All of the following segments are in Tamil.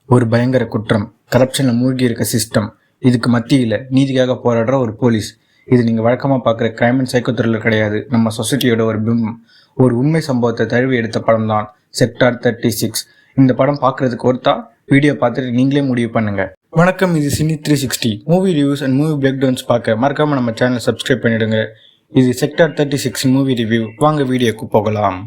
ஒரு பயங்கர குற்றம், கரப்ஷன்ல மூழ்கி இருக்க சிஸ்டம், இதுக்கு மத்தியில நீதிக்காக போராடுற ஒரு போலீஸ். இது நீங்க வழக்கமா பார்க்குற கிரைம் அண்ட் சைக்கோ த்ரில்லர் கிடையாது. நம்ம சொசைட்டியோட ஒரு பிம்பம், ஒரு உண்மை சம்பவத்தை தழுவி எடுத்த படம் தான் செக்டார் 36. இந்த படம் பார்க்கறதுக்கு ஒருத்தா வீடியோ பார்த்துட்டு நீங்களே முடிவு பண்ணுங்க. வணக்கம், இது cine 360 movie reviews and movie breakdowns பார்க்க மறக்காம நம்ம சேனலை சப்ஸ்கிரைப் பண்ணிடுங்க. இது செக்டார் 36 மூவி ரிவ்யூ. வாங்க வீடியோக்கு போகலாம்.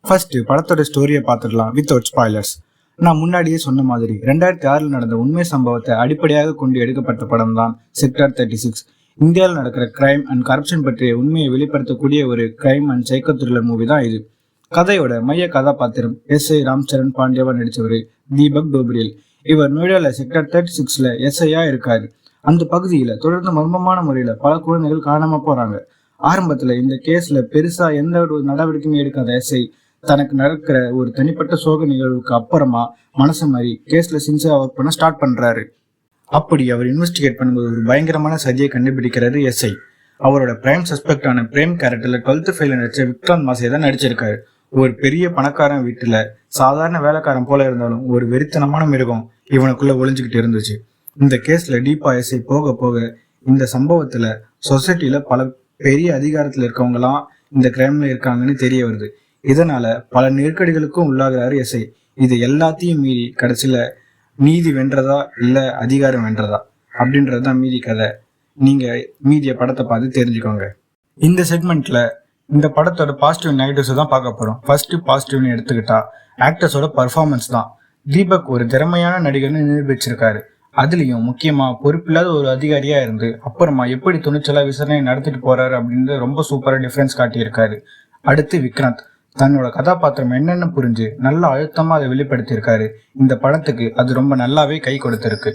ஃபர்ஸ்ட் படத்தோட ஸ்டோரியை பார்த்துடலாம் வித்தவுட் ஸ்பாய்லர்ஸ். நான் முன்னாடியே சொன்ன மாதிரி 2006 நடந்த உண்மை சம்பவத்தை அடிப்படையாக கொண்டு எடுக்கப்பட்ட படம் தான் செக்டார் 36. இந்தியாவில் நடக்கிற கிரைம் அண்ட் கரப்ஷன் பற்றிய உண்மையை வெளிப்படுத்தக்கூடிய ஒரு crime and psycho thriller movie தான் இது. கதையோட மைய கதாபாத்திரம் எஸ்ஐ ராம்சரண் பாண்டியாவா நடிச்சவர் தீபக் டோப்ரியல். இவர் நொய்டால செக்டார் 36ல எஸ்ஐயா இருக்காரு. அந்த பகுதியில தொடர்ந்து மர்மமான முறையில பல குழந்தைகள் காணாம போறாங்க. ஆரம்பத்துல இந்த கேஸ்ல பெருசா எந்த ஒரு நடவடிக்கையும் எடுக்காத எஸ்ஐ தனக்கு நடக்கிற ஒரு தனிப்பட்ட சோக நிகழ்வுக்கு அப்புறமா மனசு மாதிரி கேஸ்ல சின்சியரா ஒர்க் பண்ண ஸ்டார்ட் பண்றாரு. அப்படி அவர் இன்வெஸ்டிகேட் பண்ணும்போது ஒரு பயங்கரமான சதியை கண்டுபிடிக்கிறாரு எஸ்ஐ. அவரோட பிரைம் சஸ்பெக்டான பிரேம் கேரக்டர்ல 12th ஃபெயில் நடிச்ச விக்ராந்த் மாசே தான் நடிச்சிருக்காரு. ஒரு பெரிய பணக்காரன் வீட்டுல சாதாரண வேலைக்காரன் போல இருந்தாலும் ஒரு வெறித்தனமான மிருகம் இவனுக்குள்ள ஒளிஞ்சுக்கிட்டு இருந்துச்சு. இந்த கேஸ்ல டீப்பா எஸ்ஐ போக போக இந்த சம்பவத்துல சொசைட்டில பல பெரிய அதிகாரத்துல இருக்கவங்க எல்லாம் இந்த கிரைம்ல இருக்காங்கன்னு தெரிய வருது. இதனால பல நெருக்கடிகளுக்கும் உள்ளாகிறாரு எஸ்ஐ. இது எல்லாத்தையும் மீறி கடைசியில நீதி வென்றதா இல்ல அதிகாரம் வென்றதா அப்படின்றதுதான் மீதி கதை. நீங்க மீதிய படத்தை பார்த்து தெரிஞ்சுக்கோங்க. இந்த செக்மெண்ட்ல இந்த படத்தோட பாசிட்டிவ் நெகட்டிவ்ஸ் தான் பார்க்க போறோம். ஃபர்ஸ்ட் பாசிட்டிவ்னு எடுத்துக்கிட்டா ஆக்டர்ஸோட பர்ஃபார்மன்ஸ் தான். தீபக் ஒரு திறமையான நடிகர்னு நிரூபிச்சிருக்காரு. அதுலயும் முக்கியமா பொறுப்பில்லாத ஒரு அதிகாரியா இருந்து அப்புறமா எப்படி துணிச்சலா விசாரணை நடத்திட்டு போறாரு அப்படின்னு ரொம்ப சூப்பரா டிஃபரன்ஸ் காட்டியிருக்காரு. அடுத்து விக்ராந்த் தன்னோட கதாபாத்திரம் என்னென்ன புரிஞ்சு நல்ல அழுத்தமா அதை வெளிப்படுத்தியிருக்காரு. இந்த படத்துக்கு அது ரொம்ப நல்லாவே கை கொடுத்திருக்கு.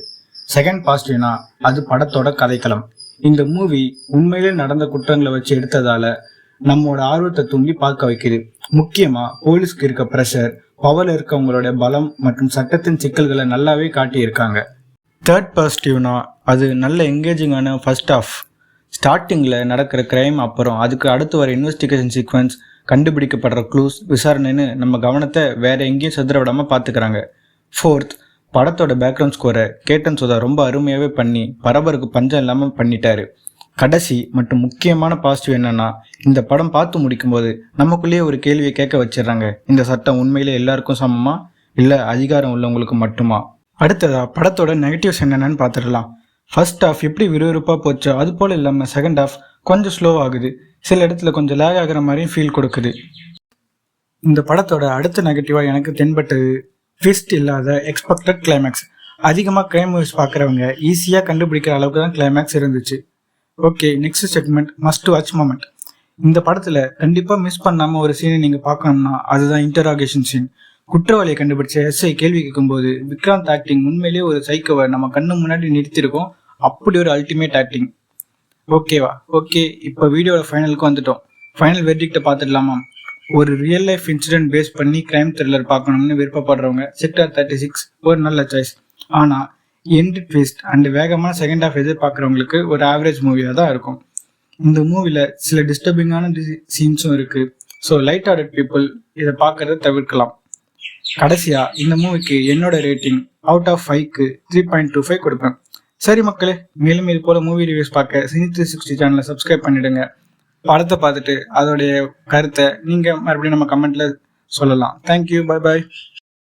செகண்ட் பாசிட்டிவ்னா அது படத்தோட கதைக்களம். இந்த மூவி உண்மையிலே நடந்த குற்றங்களை வச்சு எடுத்ததால நம்மளோட ஆர்வத்தை தூண்டி பார்க்க வைக்குது. முக்கியமா போலீஸ்க்கு இருக்க பிரஷர், பவர்ல இருக்கவங்களோட பலம் மற்றும் சட்டத்தின் சிக்கல்களை நல்லாவே காட்டியிருக்காங்க. தேர்ட் பாசிட்டிவ்னா அது நல்ல என்கேஜிங்கான ஃபர்ஸ்ட் ஆஃப். ஸ்டார்டிங்ல நடக்கிற கிரைம், அப்புறம் அதுக்கு அடுத்து வர இன்வெஸ்டிகேஷன் சீக்வன்ஸ், கண்டுபிடிக்கப்படுற க்ளூஸ், விசாரணைன்னு நம்ம கவனத்தை வேற எங்கேயும் செதற விடாம பாத்துக்கிறாங்க. ஃபோர்த், படத்தோட பேக்ரவுண்ட் ஸ்கோரை கேட்டன் சுதா ரொம்ப அருமையாவே பண்ணி பரபருக்கு பஞ்சம் இல்லாம பண்ணிட்டாரு. கடைசி மற்றும் முக்கியமான பாசிட்டிவ் என்னன்னா, இந்த படம் பார்த்து முடிக்கும் போது நமக்குள்ளேயே ஒரு கேள்வியை கேட்க வச்சிடறாங்க. இந்த சட்டம் உண்மையிலே எல்லாருக்கும் சமமா இல்ல அதிகாரம் உள்ளவங்களுக்கு மட்டுமா? அடுத்ததா படத்தோட நெகட்டிவ்ஸ் என்னென்னு பார்த்துடலாம். ஃபர்ஸ்ட் ஹாஃப் எப்படி விறுவிறுப்பா போச்சோ அது போல இல்லாம செகண்ட் ஹாஃப் கொஞ்சம் ஸ்லோ ஆகுது. சில இடத்துல கொஞ்சம் லேக் ஆகிற மாதிரியும் ஃபீல் கொடுக்குது. இந்த படத்தோட அடுத்த நெகட்டிவா எனக்கு தென்பட்டது ட்விஸ்ட் இல்லாத எக்ஸ்பெக்டட் கிளைமேக்ஸ். அதிகமாக கிரைம் மூவிஸ் பார்க்குறவங்க ஈஸியாக கண்டுபிடிக்கிற அளவுக்கு தான் கிளைமேக்ஸ் இருந்துச்சு. Okay, next segment must watch moment. இந்த படத்துல கண்டிப்பா மிஸ் பண்ணாம ஒரு சீனை நீங்க பார்க்கணும்னா அதுதான் இன்டராகேஷன் சீன். குற்றவாளியை கண்டுபிடிச்ச எஸ்ஐ கேள்வி கேட்கும்போது விக்ராந்த் ஆக்டிங் உண்மையிலேயே ஒரு சைக்கோவை நம்ம கண்ணு முன்னாடி நிறுத்திருக்கோம். அப்படி ஒரு அல்டிமேட் ஆக்டிங். ஓகேவா? ஓகே, இப்போ வீடியோட ஃபைனலுக்கு வந்துட்டோம். ஃபைனல் வெர்டிக்ட்டை பார்த்துடலாமா? ஒரு ரியல் லைஃப் இன்சிடென்ட் பேஸ் பண்ணி கிரைம் த்ரில்லர் பார்க்கணும்னு விருப்பப்படுறவங்க செக்டார் 36 ஒரு நல்ல சாய்ஸ். ஆனால் எண்ட் ட்விஸ்ட் அண்ட் வேகமான செகண்ட் ஹாஃப் எதிர்பார்க்குறவங்களுக்கு ஒரு ஆவரேஜ் மூவியாக தான் இருக்கும். இந்த மூவியில் சில டிஸ்டர்பிங்கான சீன்ஸும் இருக்குது. ஸோ லைட் ஹார்ட்டட் பீப்புள் இதை பார்க்கறத தவிர்க்கலாம். கடைசியாக இந்த மூவிக்கு என்னோட ரேட்டிங் அவுட் ஆஃப் 5க்கு 3.25 கொடுப்பேன். சரி மக்களே, மேலும் இது போல மூவி ரிவ்யூஸ் பார்க்க சினி 360 சேனலை சப்ஸ்கிரைப் பண்ணிடுங்க. படத்தை பார்த்துட்டு அதோடைய கருத்தை நீங்கள் மறுபடியும் நம்ம கமெண்ட்ல சொல்லலாம். Thank you, bye bye.